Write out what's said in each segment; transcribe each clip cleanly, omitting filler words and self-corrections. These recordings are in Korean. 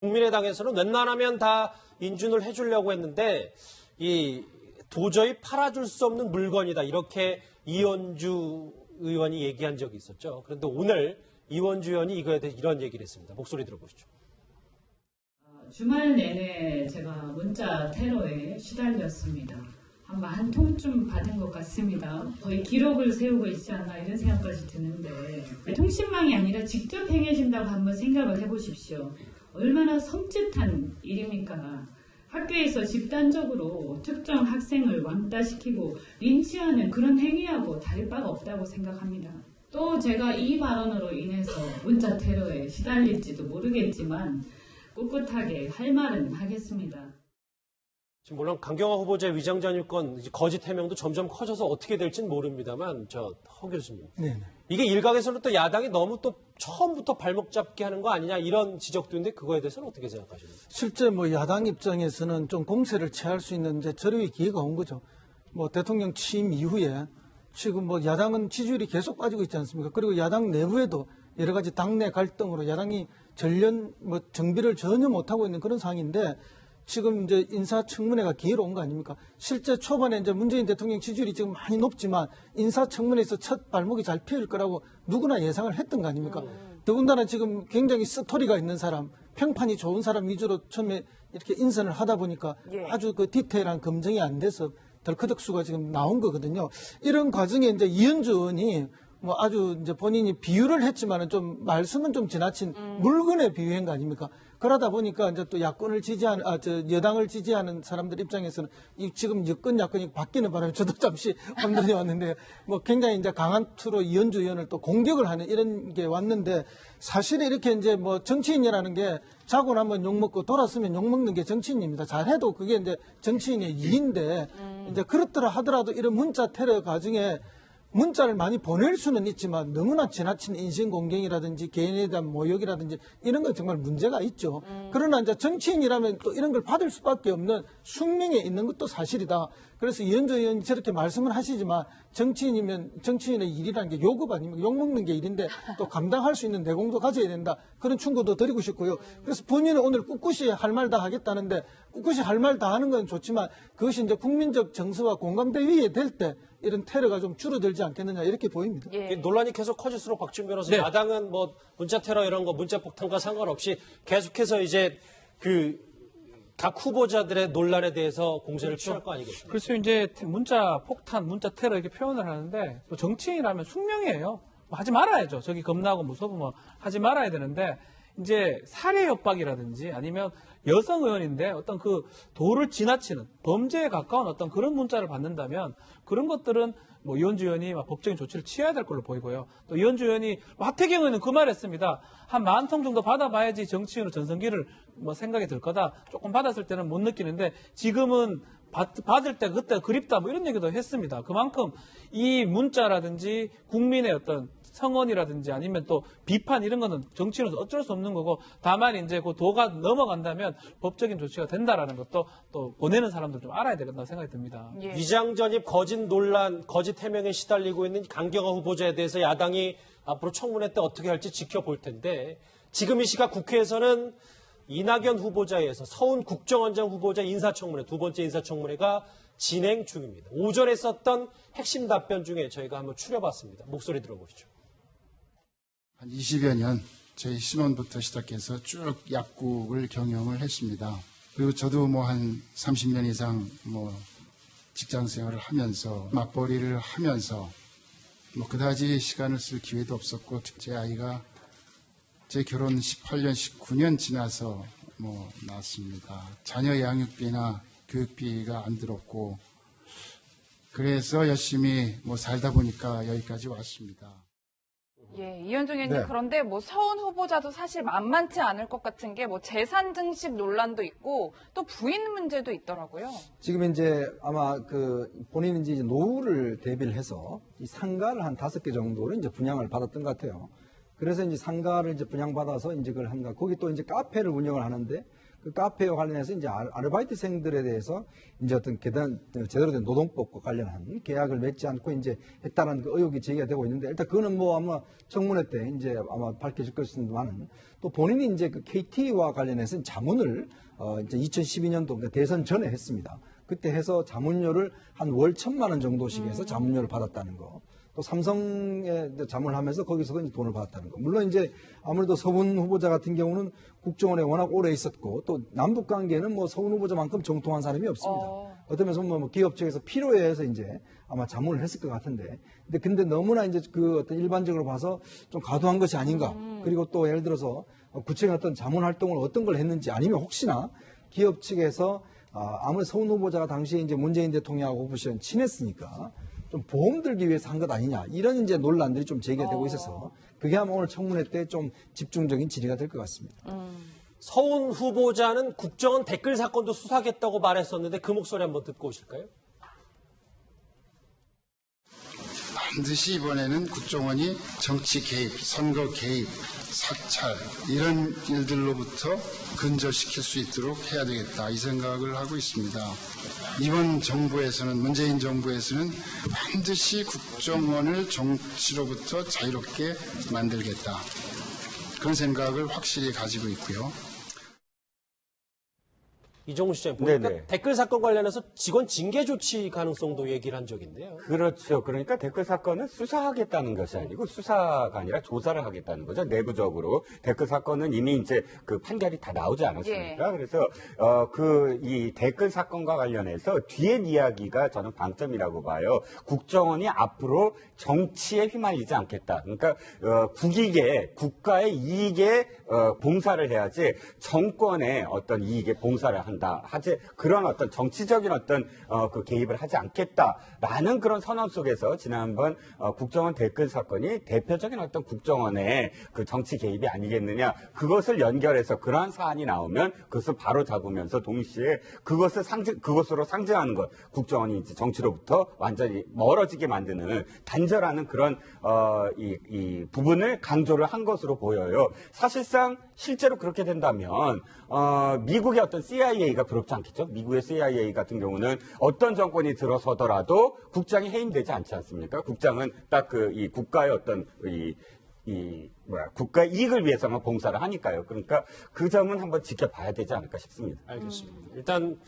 국민의당에서는 웬만하면 다 인준을 해주려고 했는데 도저히 팔아줄 수 없는 물건이다. 이렇게 이원주 의원이 얘기한 적이 있었죠. 그런데 오늘 이원주 의원이 이거에 대해 이런 얘기를 했습니다. 목소리 들어보시죠. 주말 내내 제가 문자 테러에 시달렸습니다. 아마 한 통쯤 받은 것 같습니다. 거의 기록을 세우고 있지 않나 이런 생각까지 드는데 통신망이 아니라 직접 행해진다고 한번 생각을 해보십시오. 얼마나 섬찟한 일입니까? 학교에서 집단적으로 특정 학생을 왕따시키고 린치하는 그런 행위하고 다를 바가 없다고 생각합니다. 또 제가 이 발언으로 인해서 문자 테러에 시달릴지도 모르겠지만 꿋꿋하게 할 말은 하겠습니다. 지금 물론 강경화 후보자의 위장전입권 거짓 해명도 점점 커져서 어떻게 될지는 모릅니다만 허 교수님. 네네. 이게 일각에서는 또 야당이 너무 또 처음부터 발목 잡게 하는 거 아니냐 이런 지적도 있는데 그거에 대해서는 어떻게 생각하십니까? 실제 야당 입장에서는 좀 공세를 취할 수 있는 저력의 기회가 온 거죠. 대통령 취임 이후에 지금 야당은 지지율이 계속 빠지고 있지 않습니까? 그리고 야당 내부에도 여러 가지 당내 갈등으로 야당이 정비를 전혀 못하고 있는 그런 상황인데 지금 이제 인사청문회가 기회로 온 거 아닙니까? 실제 초반에 이제 문재인 대통령 지지율이 지금 많이 높지만 인사청문회에서 첫 발목이 잘 피할 거라고 누구나 예상을 했던 거 아닙니까? 더군다나 지금 굉장히 스토리가 있는 사람, 평판이 좋은 사람 위주로 처음에 이렇게 인선을 하다 보니까 아주 그 디테일한 검증이 안 돼서 덜커덕수가 지금 나온 거거든요. 이런 과정에 이제 이현주 의원이 아주 이제 본인이 비유를 했지만은 좀 말씀은 좀 지나친 물건에 비유한 거 아닙니까? 그러다 보니까 이제 또 여당을 지지하는 사람들 입장에서는 지금 야권이 바뀌는 바람에 저도 잠시 혼돈이 왔는데 굉장히 이제 강한 투로 이현주 의원을 또 공격을 하는 이런 게 왔는데 사실 이렇게 이제 정치인이라는 게 자고 나면 욕먹고 돌았으면 욕먹는 게 정치인입니다. 잘해도 그게 이제 정치인의 일인데 이제 그렇더라 하더라도 이런 문자 테러 과정에 문자를 많이 보낼 수는 있지만 너무나 지나친 인신공격이라든지 개인에 대한 모욕이라든지 이런 건 정말 문제가 있죠. 그러나 이제 정치인이라면 또 이런 걸 받을 수밖에 없는 숙명에 있는 것도 사실이다. 그래서 이현주 의원이 저렇게 말씀을 하시지만 정치인이면 정치인의 일이라는 게 요급 아닙니까? 욕먹는 게 일인데 또 감당할 수 있는 내공도 가져야 된다. 그런 충고도 드리고 싶고요. 그래서 본인은 오늘 꿋꿋이 할 말 다 하겠다는데 꿋꿋이 할 말 다 하는 건 좋지만 그것이 이제 국민적 정서와 공감대 위에 될 때 이런 테러가 좀 줄어들지 않겠느냐 이렇게 보입니다. 논란이 계속 커질수록 박지원 변호사 야당은 문자 테러 이런 거 문자 폭탄과 상관없이 계속해서 이제 각 후보자들의 논란에 대해서 공세를 취할 거 아니겠습니까? 그래서 이제 문자 폭탄, 문자 테러 이렇게 표현을 하는데 정치인이라면 숙명이에요. 하지 말아야죠. 저기 겁나고 무서우면 하지 말아야 되는데 이제 살해 협박이라든지 아니면 여성 의원인데 어떤 그 도를 지나치는 범죄에 가까운 어떤 그런 문자를 받는다면 그런 것들은 이현주 의원이 법적인 조치를 취해야 될 걸로 보이고요. 또 이현주 의원이 하태경 의원은 그 말했습니다. 한 10,000통 정도 받아봐야지 정치인으로 전성기를 생각이 들 거다. 조금 받았을 때는 못 느끼는데 지금은 받을 때 그때 그립다 이런 얘기도 했습니다. 그만큼 이 문자라든지 국민의 어떤 성언이라든지 아니면 또 비판 이런 거는 정치인으로서 어쩔 수 없는 거고 다만 이제 그 도가 넘어간다면 법적인 조치가 된다라는 것도 또 보내는 사람들 좀 알아야 되겠다고 생각이 듭니다. 위장전입 거짓 논란, 거짓 해명에 시달리고 있는 강경화 후보자에 대해서 야당이 앞으로 청문회 때 어떻게 할지 지켜볼 텐데 지금 이 시각 국회에서는 이낙연 후보자에 의해서 서훈 국정원장 후보자 인사청문회, 두 번째 인사청문회가 진행 중입니다. 오전에 썼던 핵심 답변 중에 저희가 한번 추려봤습니다. 목소리 들어보시죠. 한 20여 년 저희 신혼부터 시작해서 쭉 약국을 경영을 했습니다. 그리고 저도 한 30년 이상 직장 생활을 하면서 맞벌이를 하면서 그다지 시간을 쓸 기회도 없었고 제 아이가 제 결혼 18년, 19년 지나서 낳았습니다. 자녀 양육비나 교육비가 안 들었고 그래서 열심히 살다 보니까 여기까지 왔습니다. 이현주 의원님 그런데 서훈 후보자도 사실 만만치 않을 것 같은 게 재산 증식 논란도 있고 또 부인 문제도 있더라고요. 지금 이제 아마 본인이 이제 노후를 대비를 해서 이 상가를 한 5개 정도를 이제 분양을 받았던 것 같아요. 그래서 이제 상가를 이제 분양받아서 이제 그걸 한가. 거기 또 이제 카페를 운영을 하는데 그 카페와 관련해서 이제 아르바이트생들에 대해서 이제 어떤 제대로 된 노동법과 관련한 계약을 맺지 않고 이제 했다는 그 의혹이 제기가 되고 있는데 일단 그거는 뭐 아마 청문회 때 이제 아마 밝혀질 것이지만은 또 본인이 이제 그 KT와 관련해서 자문을 이제 2012년도 그러니까 대선 전에 했습니다. 그때 해서 자문료를 한 월 1,000만 원 정도씩 해서 자문료를 받았다는 거. 또 삼성에 자문을 하면서 거기서도 이제 돈을 받았다는 거. 물론 이제 아무래도 서훈 후보자 같은 경우는 국정원에 워낙 오래 있었고 또 남북 관계는 뭐 서훈 후보자만큼 정통한 사람이 없습니다. 어떤 면에서 뭐 기업 측에서 필요해서 이제 아마 자문을 했을 것 같은데. 근데 너무나 이제 그 어떤 일반적으로 봐서 좀 과도한 것이 아닌가. 그리고 또 예를 들어서 구체적인 어떤 자문 활동을 어떤 걸 했는지 아니면 혹시나 기업 측에서 아무래도 서훈 후보자가 당시에 이제 문재인 대통령하고 오position 친했으니까 좀 보험 들기 위해서 한 것 아니냐 이런 이제 논란들이 좀 제기가 되고 있어서 그게 아마 오늘 청문회 때 좀 집중적인 질의가 될 것 같습니다. 서훈 후보자는 국정원 댓글 사건도 수사하겠다고 말했었는데 그 목소리 한번 듣고 오실까요? 반드시 이번에는 국정원이 정치 개입, 선거 개입, 사찰 이런 일들로부터 근절시킬 수 있도록 해야 되겠다 이 생각을 하고 있습니다. 이번 정부에서는 문재인 정부에서는 반드시 국정원을 정치로부터 자유롭게 만들겠다 그런 생각을 확실히 가지고 있고요. 이종우 시장님 보니까 네네. 댓글 사건 관련해서 직원 징계 조치 가능성도 얘기를 한 적이 있네요. 그렇죠. 그러니까 댓글 사건은 수사하겠다는 것이 아니고 수사가 아니라 조사를 하겠다는 거죠. 내부적으로. 댓글 사건은 이미 이제 그 판결이 다 나오지 않았습니까? 그래서, 이 댓글 사건과 관련해서 뒤에 이야기가 저는 방점이라고 봐요. 국정원이 앞으로 정치에 휘말리지 않겠다. 그러니까, 국가의 이익에, 봉사를 해야지 정권의 어떤 이익에 봉사를 한다. 하지 그런 어떤 정치적인 어떤 그 개입을 하지 않겠다라는 그런 선언 속에서 지난번 국정원 댓글 사건이 대표적인 어떤 국정원의 그 정치 개입이 아니겠느냐 그것을 연결해서 그러한 사안이 나오면 그것을 바로 잡으면서 동시에 그것으로 상징하는 것 국정원이 이제 정치로부터 완전히 멀어지게 만드는 단절하는 그런 이 부분을 강조를 한 것으로 보여요. 사실상 실제로 그렇게 된다면 미국의 어떤 CIA가 부럽지 않겠죠? 미국의 CIA 같은 경우는 어떤 정권이 들어서더라도 국장이 해임되지 않지 않습니까? 국장은 딱 이 국가의 어떤 국가의 이익을 위해서만 봉사를 하니까요. 그러니까 그 점은 한번 지켜봐야 되지 않을까 싶습니다. 알겠습니다. 일단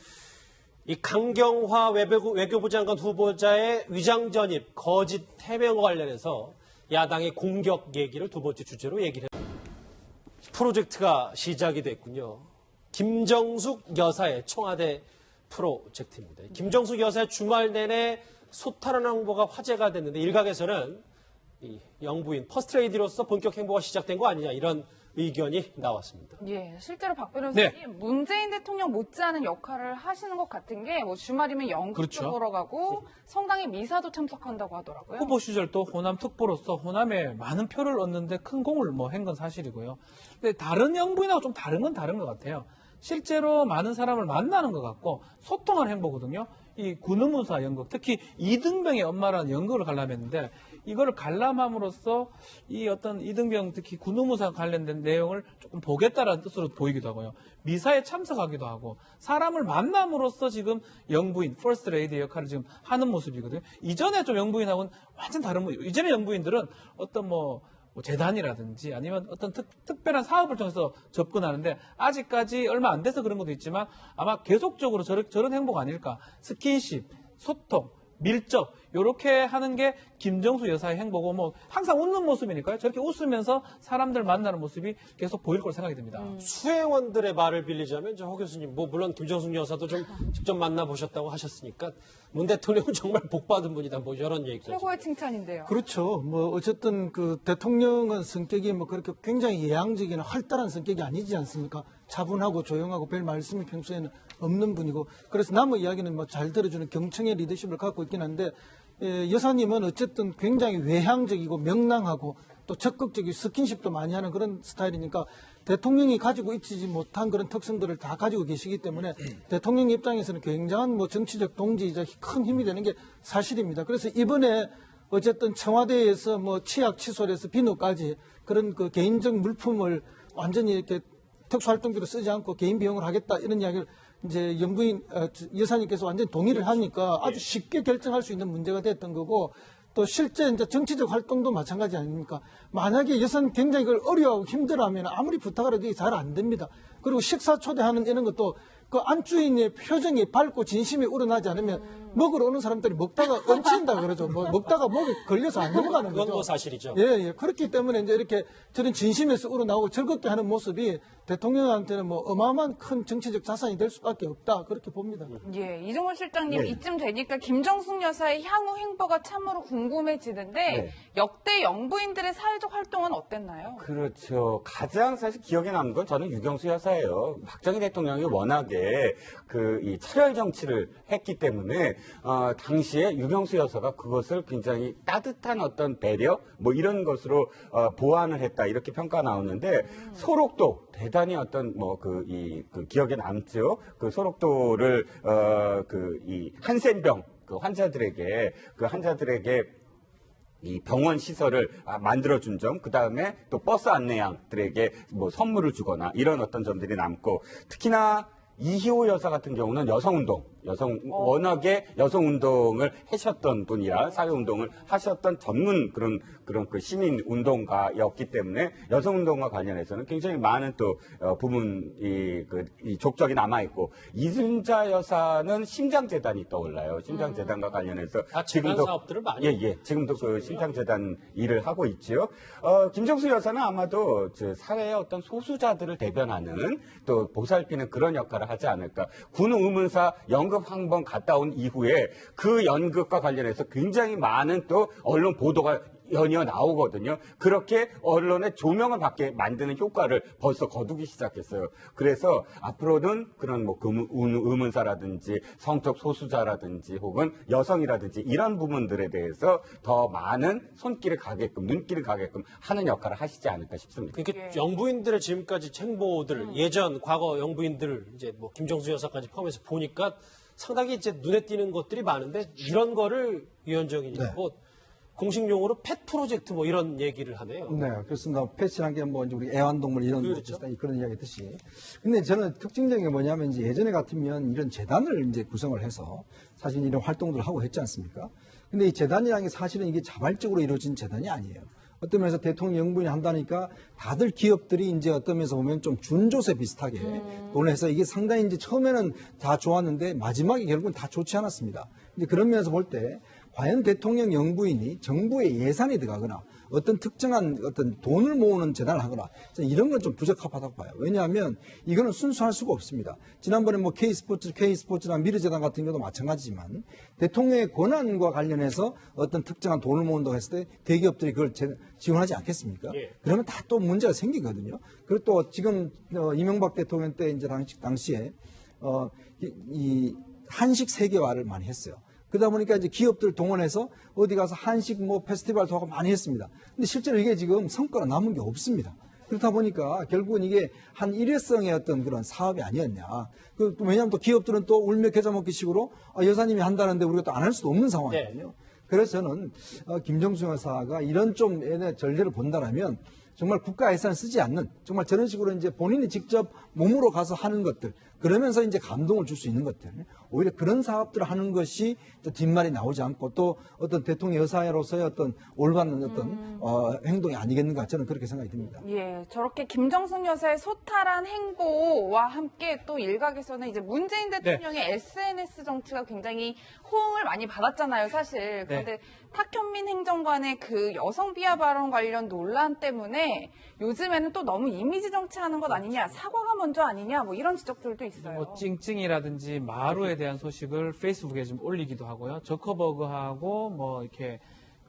이 강경화 외교부 장관 후보자의 위장 전입, 거짓 해명과 관련해서 야당의 공격 얘기를 두 번째 주제로 얘기를 해요. 프로젝트가 시작이 됐군요. 김정숙 여사의 청와대 프로젝트입니다. 김정숙 여사의 주말 내내 소탈한 행보가 화제가 됐는데 일각에서는 이 영부인 퍼스트레이디로서 본격 행보가 시작된 거 아니냐 이런 의견이 나왔습니다. 예, 실제로 박 변호사님 네. 문재인 대통령 못지않은 역할을 하시는 것 같은 게 뭐 주말이면 연극도 그렇죠. 보러 가고 성당에 미사도 참석한다고 하더라고요. 후보 시절 또 호남 특보로서 호남에 많은 표를 얻는데 큰 공을 한 건 사실이고요. 근데 다른 영부인하고 좀 다른 건 다른 것 같아요. 실제로 많은 사람을 만나는 것 같고 소통하는 행보거든요. 이 군의무사 연극, 특히 이등병의 엄마라는 연극을 관람했는데 이거를 관람함으로써 이 어떤 이등병 특히 군의무사 관련된 내용을 조금 보겠다라는 뜻으로 보이기도 하고요. 미사에 참석하기도 하고 사람을 만남으로써 지금 영부인, 퍼스트 레이디 역할을 지금 하는 모습이거든요. 이전에 좀 영부인하고는 완전 다른 모습. 이전의 영부인들은 어떤 뭐 재단이라든지 아니면 어떤 특별한 사업을 통해서 접근하는데 아직까지 얼마 안 돼서 그런 것도 있지만 아마 계속적으로 저런 행보가 아닐까. 스킨십, 소통, 밀접 이렇게 하는 게 김정숙 여사의 행보고 뭐 항상 웃는 모습이니까요. 저렇게 웃으면서 사람들 만나는 모습이 계속 보일 거로 생각이 듭니다. 수행원들의 말을 빌리자면 호 교수님, 뭐 물론 김정숙 여사도 좀 직접 만나보셨다고 하셨으니까 문 대통령은 정말 복받은 분이다. 뭐 이런 얘기죠. 최고의 칭찬인데요. 그렇죠. 뭐 어쨌든 그 대통령은 성격이 뭐 그렇게 굉장히 예양적이나 활달한 성격이 아니지 않습니까? 차분하고 조용하고 별 말씀이 평소에는 없는 분이고 그래서 남의 이야기는 뭐 잘 들어주는 경청의 리더십을 갖고 있긴 한데 여사님은 어쨌든 굉장히 외향적이고 명랑하고 또 적극적이고 스킨십도 많이 하는 그런 스타일이니까 대통령이 가지고 있지 못한 그런 특성들을 다 가지고 계시기 때문에 대통령 입장에서는 굉장한 뭐 정치적 동지이자 큰 힘이 되는 게 사실입니다. 그래서 이번에 어쨌든 청와대에서 뭐 치약 칫솔에서 비누까지 그런 그 개인적 물품을 완전히 이렇게 특수활동비로 쓰지 않고 개인 비용을 하겠다 이런 이야기를 이제 영부인 여사님께서 완전히 동의를 하니까 아주 쉽게 결정할 수 있는 문제가 됐던 거고 또 실제 이제 정치적 활동도 마찬가지 아닙니까? 만약에 여사님 굉장히 그걸 어려워하고 힘들어하면 아무리 부탁을 해도 이게 잘 안 됩니다. 그리고 식사 초대하는 이런 것도 그 안주인의 표정이 밝고 진심이 우러나지 않으면 먹으러 오는 사람들이 먹다가 얹힌다 그러죠. 뭐 먹다가 목에 걸려서 안 넘어가는 거죠. 그건 뭐 사실이죠. 예, 예. 그렇기 때문에 이제 이렇게 저런 진심에서 우러나오고 즐겁게 하는 모습이 대통령한테는 뭐 어마어마한 큰 정치적 자산이 될 수밖에 없다. 그렇게 봅니다. 예, 이종훈 실장님 네. 이쯤 되니까 김정숙 여사의 향후 행보가 참으로 궁금해지는데 네. 역대 영부인들의 사회적 활동은 어땠나요? 그렇죠. 가장 사실 기억에 남는 건 저는 유경수 여사예요. 박정희 대통령이 워낙에 이 차별 정치를 했기 때문에 당시에 유경수 여사가 그것을 굉장히 따뜻한 어떤 배려 뭐 이런 것으로 보완을 했다 이렇게 평가 나오는데 소록도 대단히 어떤 뭐 그 기억에 남죠. 그 소록도를 이 한센병 환자들에게 이 병원 시설을 만들어준 점, 그 다음에 또 버스 안내양들에게 뭐 선물을 주거나 이런 어떤 점들이 남고, 특히나 이희호 여사 같은 경우는 워낙에 여성운동을 하셨던 분이라 사회운동을 하셨던 전문 그런 그 시민 운동가였기 때문에 여성운동과 관련해서는 굉장히 많은 또 부분이 이 족적이 남아있고, 이순자 여사는 심장재단이 떠올라요. 심장재단과 관련해서 재단 사업들을 많이 지금도 그 심장재단 일을 하고 있지요. 김정수 여사는 아마도 사회의 어떤 소수자들을 대변하는 또 보살피는 그런 역할을 하지 않을까. 군 의문사 연극 한 번 갔다 온 이후에 그 연극과 관련해서 굉장히 많은 또 언론 보도가 연이어 나오거든요. 그렇게 언론의 조명을 받게 만드는 효과를 벌써 거두기 시작했어요. 그래서 앞으로는 그런 뭐 의문사라든지 성적 소수자라든지 혹은 여성이라든지 이런 부분들에 대해서 더 많은 손길을 가게끔, 눈길을 가게끔 하는 역할을 하시지 않을까 싶습니다. 그러니까 영부인들의 지금까지 행보들, 과거 영부인들 이제 뭐 김정수 여사까지 포함해서 보니까 상당히 이제 눈에 띄는 것들이 많은데, 이런 거를 위원장이 뭐 공식 용어로 펫 프로젝트 뭐 이런 얘기를 하네요. 네, 그렇습니다. 펫이란 게 뭐 우리 애완동물 이런 그렇죠. 그런 이야기듯이. 근데 저는 특징적인 게 뭐냐면 이제 예전에 같으면 이런 재단을 이제 구성을 해서 사실 이런 활동들을 하고 했지 않습니까? 근데 이 재단이라는 게 사실은 이게 자발적으로 이루어진 재단이 아니에요. 어떤 면에서 대통령 영부인이 한다니까 다들 기업들이 이제 어떤 면에서 보면 좀 준조세 비슷하게 돈을 해서 이게 상당히 이제 처음에는 다 좋았는데 마지막에 결국은 다 좋지 않았습니다. 이제 그런 면에서 볼 때 과연 대통령 영부인이 정부의 예산이 들어가거나 어떤 특정한 어떤 돈을 모으는 재단을 하거나 이런 건 좀 부적합하다고 봐요. 왜냐하면 이거는 순수할 수가 없습니다. 지난번에 뭐 K스포츠나 미르재단 같은 경우도 마찬가지지만 대통령의 권한과 관련해서 어떤 특정한 돈을 모은다고 했을 때 대기업들이 그걸 지원하지 않겠습니까? 예. 그러면 다 또 문제가 생기거든요. 그리고 또 지금 이명박 대통령 때 이제 당시에 이 한식 세계화를 많이 했어요. 그러다 보니까 이제 기업들 동원해서 어디 가서 한식 뭐 페스티벌도 하고 많이 했습니다. 근데 실제로 이게 지금 성과가 남은 게 없습니다. 그렇다 보니까 결국은 이게 한 일회성의 어떤 그런 사업이 아니었냐. 왜냐하면 또 기업들은 또 울며 겨자 먹기 식으로 여사님이 한다는데 우리가 또 안 할 수도 없는 상황이거든요. 그래서 저는 김정수 여사가 이런 좀 전례를 본다라면 정말 국가 예산을 쓰지 않는, 정말 저런 식으로 이제 본인이 직접 몸으로 가서 하는 것들, 그러면서 이제 감동을 줄 수 있는 것들, 오히려 그런 사업들을 하는 것이 또 뒷말이 나오지 않고 또 어떤 대통령 여사로서의 어떤 올바른 어떤 행동이 아니겠는가, 저는 그렇게 생각이 듭니다. 예, 저렇게 김정숙 여사의 소탈한 행보와 함께 또 일각에서는 이제 문재인 대통령의 SNS 정치가 굉장히 호응을 많이 받았잖아요, 사실. 그런데 탁현민 행정관의 그 여성 비하 발언 관련 논란 때문에 요즘에는 또 너무 이미지 정치하는 것 아니냐, 사과가 먼저 아니냐, 뭐 이런 지적들도 있어요. 뭐 찡찡이라든지 마루에 대한 소식을 페이스북에 좀 올리기도 하고요. 저커버그하고 뭐 이렇게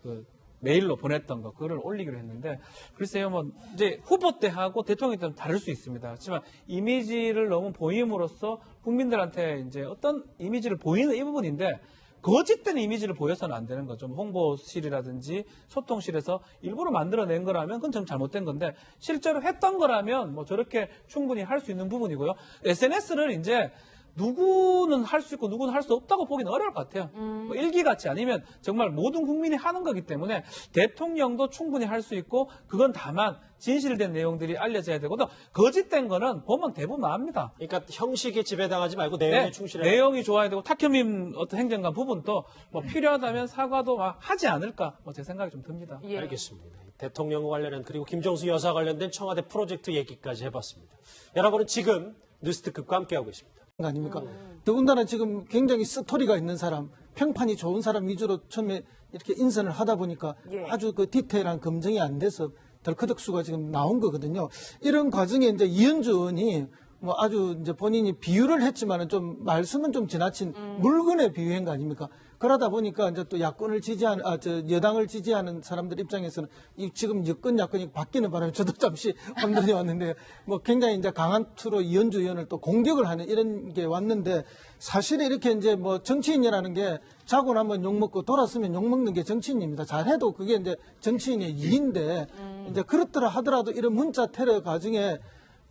그 메일로 보냈던 거 그거를 올리기로 했는데, 글쎄요, 뭐 이제 후보 때하고 대통령 때는 다를 수 있습니다. 하지만 이미지를 너무 보임으로써 국민들한테 이제 어떤 이미지를 보이는 이 부분인데, 거짓된 이미지를 보여서는 안 되는 거죠. 홍보실이라든지 소통실에서 일부러 만들어낸 거라면 그건 좀 잘못된 건데, 실제로 했던 거라면 뭐 저렇게 충분히 할 수 있는 부분이고요. SNS를 이제 누구는 할 수 있고 누구는 할 수 없다고 보기는 어려울 것 같아요. 뭐 일기같이 아니면 정말 모든 국민이 하는 거기 때문에 대통령도 충분히 할 수 있고 그건 다만 진실된 내용들이 알려져야 되고 또 거짓된 거는 보면 대부분 압니다. 그러니까 형식에 지배당하지 말고 내용에 네, 충실해. 내용이 좋아야 되고 탁현민 어떤 행정관 부분도 뭐 필요하다면 사과도 막 하지 않을까 뭐 제 생각이 좀 듭니다. 예. 알겠습니다. 대통령 관련한 그리고 김정수 여사 관련된 청와대 프로젝트 얘기까지 해봤습니다. 여러분은 지금 뉴스특급과 함께하고 있습니다. 아닙니까? 더군다나 지금 굉장히 스토리가 있는 사람, 평판이 좋은 사람 위주로 처음에 이렇게 인선을 하다 보니까 예. 아주 그 디테일한 검증이 안 돼서 덜커덕수가 지금 나온 거거든요. 이런 과정에 이제 이현주 의원이 뭐 아주 이제 본인이 비유를 했지만은 좀 말씀은 좀 지나친 물건에 비유한 거 아닙니까? 그러다 보니까 이제 또 야권을 지지하는, 여당을 지지하는 사람들 입장에서는 이 지금 야권이 바뀌는 바람에 저도 잠시 혼돈이 왔는데 뭐 굉장히 이제 강한 투로 이현주 의원을 또 공격을 하는 이런 게 왔는데 사실 이렇게 이제 뭐 정치인이라는 게 자고 나면 욕먹고 돌았으면 욕먹는 게 정치인입니다. 잘해도 그게 이제 정치인의 일인데 이제 그렇더라 하더라도 이런 문자 테러 과정에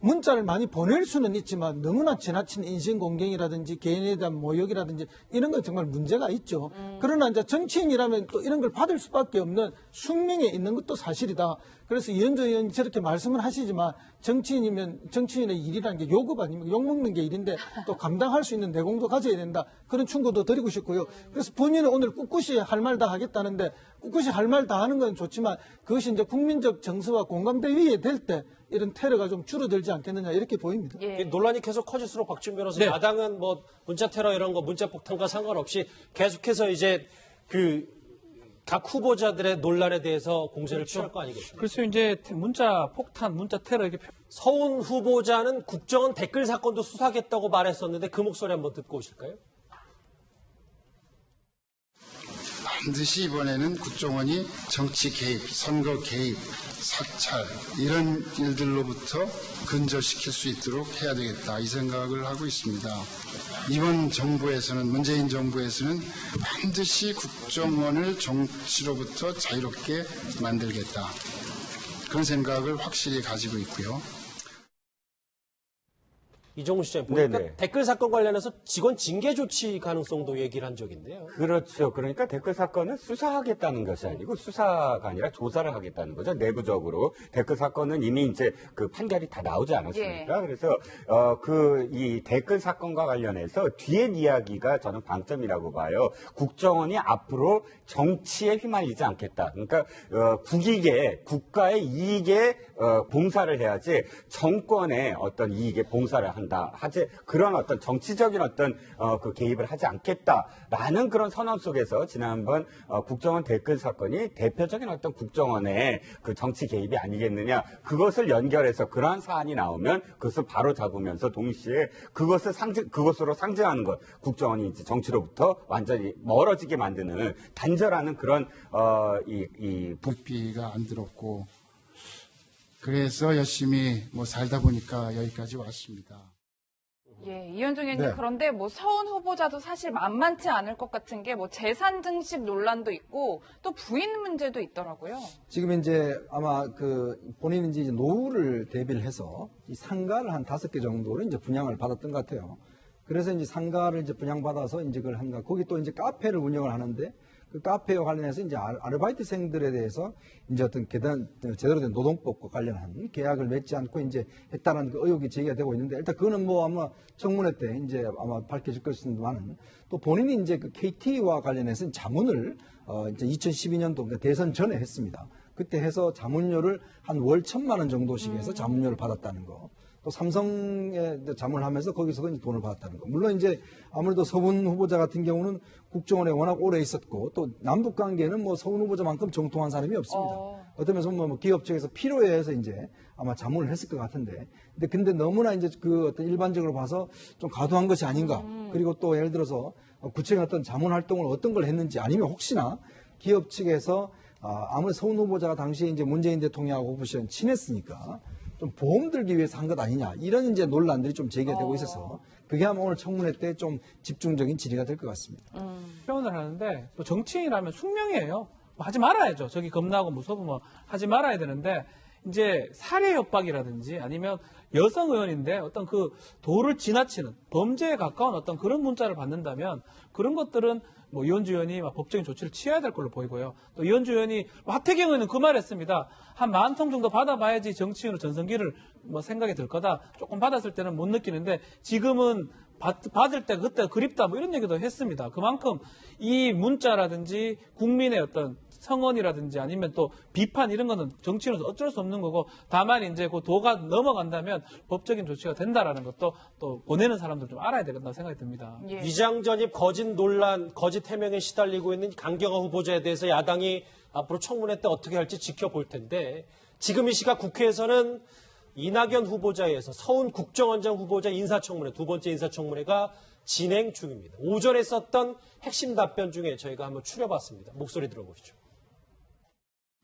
문자를 많이 보낼 수는 있지만 너무나 지나친 인신공격이라든지 개인에 대한 모욕이라든지 이런 건 정말 문제가 있죠. 그러나 이제 정치인이라면 또 이런 걸 받을 수밖에 없는 숙명에 있는 것도 사실이다. 그래서 이현주 의원이 저렇게 말씀을 하시지만 정치인이면 정치인의 일이라는 게 요급 아닙니까? 욕먹는 게 일인데 또 감당할 수 있는 내공도 가져야 된다. 그런 충고도 드리고 싶고요. 그래서 본인은 오늘 꿋꿋이 할 말 다 하겠다는데 꿋꿋이 할 말 다 하는 건 좋지만 그것이 이제 국민적 정서와 공감대 위에 될 때 이런 테러가 좀 줄어들지 않겠느냐 이렇게 보입니다. 예. 논란이 계속 커질수록 박준 변호사 네. 야당은 뭐 문자 테러 이런 거 문자 폭탄과 상관없이 계속해서 이제 그 각 후보자들의 논란에 대해서 공세를 취할 거 아니겠습니까? 그래서 이제 문자 폭탄, 문자 테러 이렇게 서훈 후보자는 국정원 댓글 사건도 수사하겠다고 말했었는데 그 목소리 한번 듣고 오실까요? 반드시 이번에는 국정원이 정치 개입, 선거 개입, 사찰 이런 일들로부터 근절시킬 수 있도록 해야 되겠다 이 생각을 하고 있습니다. 이번 정부에서는 문재인 정부에서는 반드시 국정원을 정치로부터 자유롭게 만들겠다 그런 생각을 확실히 가지고 있고요. 이종훈 시장 보니까 네네. 댓글 사건 관련해서 직원 징계 조치 가능성도 얘기를 한 적이 있는데요. 그렇죠. 그러니까 댓글 사건은 수사하겠다는 것이 아니고 수사가 아니라 조사를 하겠다는 거죠. 내부적으로. 댓글 사건은 이미 이제 그 판결이 다 나오지 않았습니까? 그래서, 이 댓글 사건과 관련해서 뒤에 이야기가 저는 방점이라고 봐요. 국정원이 앞으로 정치에 휘말리지 않겠다. 그러니까, 국가의 이익에, 봉사를 해야지 정권의 어떤 이익에 봉사를 한다. 하지 그런 어떤 정치적인 어떤 그 개입을 하지 않겠다라는 그런 선언 속에서 지난번 국정원 댓글 사건이 대표적인 어떤 국정원의 그 정치 개입이 아니겠느냐 그것을 연결해서 그러한 사안이 나오면 그것을 바로 잡으면서 동시에 그것으로 상징하는 것 국정원이 이제 정치로부터 완전히 멀어지게 만드는 단절하는 그런 이 부피가 안 들었고 그래서 열심히 뭐 살다 보니까 여기까지 왔습니다. 예, 이현중 의원님 네. 그런데 뭐 서훈 후보자도 사실 만만치 않을 것 같은 게 뭐 재산 증식 논란도 있고 또 부인 문제도 있더라고요. 지금 이제 아마 그 본인이 이제 노후를 대비를 해서 이 상가를 한 5개 정도를 이제 분양을 받았던 것 같아요. 그래서 이제 상가를 이제 분양받아서 이제 그걸 한가. 거기 또 이제 카페를 운영을 하는데 그 카페와 관련해서 이제 아르바이트생들에 대해서 이제 어떤 제대로 된 노동법과 관련한 계약을 맺지 않고 이제 했다는 그 의혹이 제기가 되고 있는데 일단 그거는 뭐 아마 청문회 때 이제 아마 밝혀질 것이지만은 또 본인이 이제 그 KT와 관련해서 자문을 이제 2012년도 그러니까 대선 전에 했습니다. 그때 해서 자문료를 한 월 1,000만 원 정도씩 해서 자문료를 받았다는 거. 또 삼성에 자문을 하면서 거기서도 이제 돈을 받았다는 거. 물론 이제 아무래도 서훈 후보자 같은 경우는 국정원에 워낙 오래 있었고 또 남북 관계는 뭐 서훈 후보자만큼 정통한 사람이 없습니다. 어떤 면에서 뭐 기업 측에서 필요해 해서 이제 아마 자문을 했을 것 같은데. 근데 너무나 이제 그 어떤 일반적으로 봐서 좀 과도한 것이 아닌가. 그리고 또 예를 들어서 구체적인 어떤 자문 활동을 어떤 걸 했는지 아니면 혹시나 기업 측에서 아무래도 서훈 후보자가 당시에 이제 문재인 대통령하고 오position 친했으니까 좀 보험 들기 위해서 한 것 아니냐 이런 이제 논란들이 좀 제기가 되고 있어서 그게 아마 오늘 청문회 때 좀 집중적인 질의가 될 것 같습니다. 표현을 하는데 또 정치인이라면 숙명이에요. 뭐 하지 말아야죠. 저기 겁나고 무서워 뭐 하지 말아야 되는데 이제 살해 협박이라든지 아니면 여성 의원인데 어떤 그 도를 지나치는 범죄에 가까운 어떤 그런 문자를 받는다면 그런 것들은 뭐 이원주 의원이 막 법적인 조치를 취해야 될 걸로 보이고요. 또 이원주 의원이 하태경 의원은 그 말했습니다. 한 10,000통 정도 받아봐야지 정치인으로 전성기를 뭐 생각이 들 거다. 조금 받았을 때는 못 느끼는데 지금은 받을 때 그때 그립다 뭐 이런 얘기도 했습니다. 그만큼 이 문자라든지 국민의 어떤 성언이라든지 아니면 또 비판 이런 거는 정치인으로서 어쩔 수 없는 거고 다만 이제 그 도가 넘어간다면 법적인 조치가 된다라는 것도 또 보내는 사람들 좀 알아야 되겠다고 생각이 듭니다. 예. 위장 전입 거짓 논란, 거짓 해명에 시달리고 있는 강경화 후보자에 대해서 야당이 앞으로 청문회 때 어떻게 할지 지켜볼 텐데 지금 이 시각 국회에서는 이낙연 후보자에 의해서 서훈 국정원장 후보자 인사청문회, 두 번째 인사청문회가 진행 중입니다. 오전에 썼던 핵심 답변 중에 저희가 한번 추려봤습니다. 목소리 들어보시죠.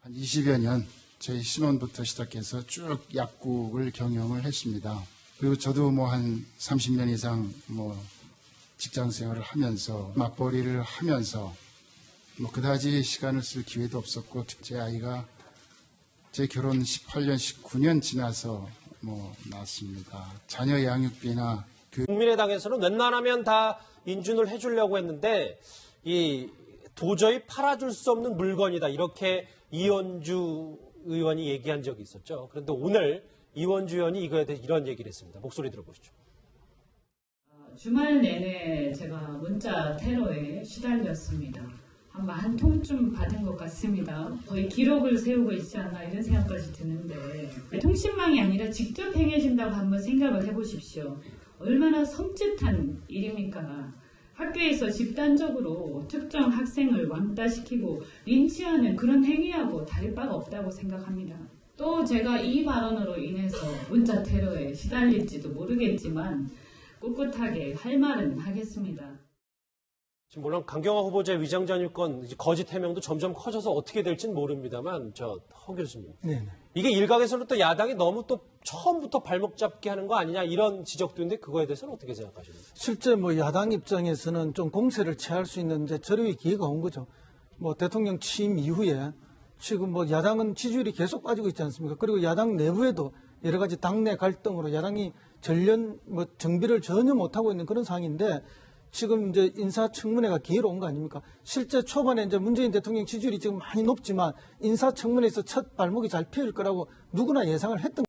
한 20여 년 저희 신혼부터 시작해서 쭉 약국을 경영을 했습니다. 그리고 저도 뭐 한 30년 이상 뭐 직장 생활을 하면서 맞벌이를 하면서 뭐 그다지 시간을 쓸 기회도 없었고 제 아이가 제 결혼 18년, 19년 지나서 뭐 낳았습니다. 자녀 양육비나 국민의당에서는 웬만하면 다 인준을 해주려고 했는데 이 도저히 팔아줄 수 없는 물건이다 이렇게 이원주 의원이 얘기한 적이 있었죠. 그런데 오늘 이원주 의원이 이거에 대해 이런 얘기를 했습니다. 목소리 들어보시죠. 주말 내내 제가 문자 테러에 시달렸습니다. 아마 한 통쯤 받은 것 같습니다. 거의 기록을 세우고 있지 않나 이런 생각까지 드는데 통신망이 아니라 직접 행해진다고 한번 생각을 해보십시오. 얼마나 섬찟한 일입니까? 학교에서 집단적으로 특정 학생을 왕따시키고 린치하는 그런 행위하고 다를 바가 없다고 생각합니다. 또 제가 이 발언으로 인해서 문자 테러에 시달릴지도 모르겠지만 꿋꿋하게 할 말은 하겠습니다. 지금 물론 강경화 후보자의 위장 전입건 거짓 해명도 점점 커져서 어떻게 될지는 모릅니다만 허 교수님. 네. 이게 일각에서는 또 야당이 너무 또 처음부터 발목 잡게 하는 거 아니냐 이런 지적도 있는데 그거에 대해서는 어떻게 생각하십니까? 실제 뭐 야당 입장에서는 좀 공세를 취할 수 있는 이제 저력의 기회가 온 거죠. 뭐 대통령 취임 이후에 지금 뭐 야당은 지지율이 계속 빠지고 있지 않습니까? 그리고 야당 내부에도 여러 가지 당내 갈등으로 야당이 정비를 전혀 못하고 있는 그런 상황인데 지금 이제 인사청문회가 기회로 온 거 아닙니까? 실제 초반에 이제 문재인 대통령 지지율이 지금 많이 높지만 인사청문회에서 첫 발목이 잘 펴질 거라고 누구나 예상을 했던